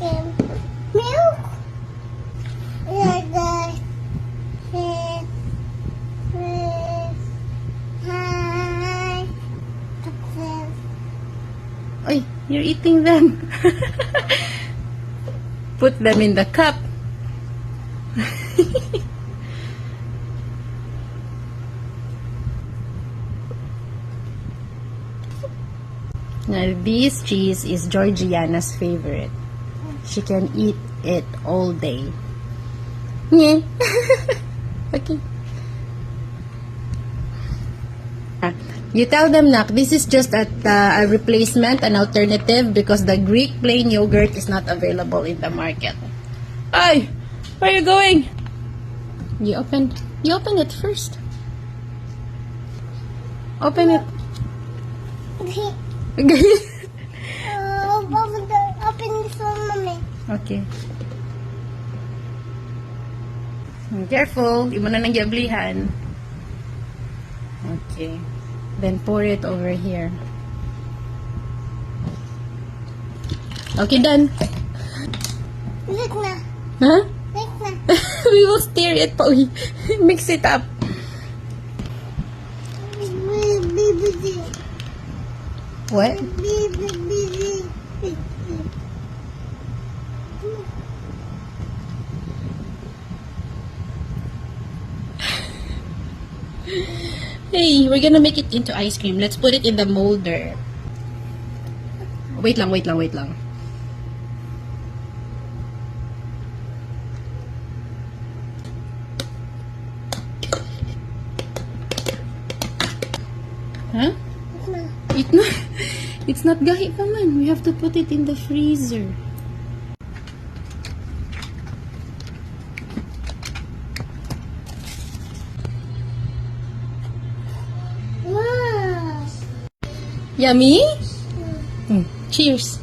Milk. Like that. Hi. Oy, you're eating them. Put them in the cup. Now, this cheese is Georgiana's favorite. She can eat it all day. Yeah. Okay. You tell them, Nak, this is just a replacement, an alternative, because the Greek plain yogurt is not available in the market. Ay! Where are you going? You open it first. Open it. Open this one, mommy. Okay. Careful. Di mo na nagyablihan. Okay. Then pour it over here. Okay, done. Look na. Huh? Look na. We will stir it pa. Mix it up. What? Hey, we're gonna make it into ice cream. Let's put it in the molder. Wait lang. Huh? It's not gahi pa man. We have to put it in the freezer. Wow. Yummy? Cheers.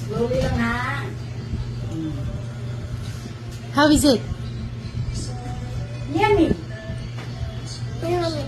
Slowly lang ha. How is it? Yummy. Yummy.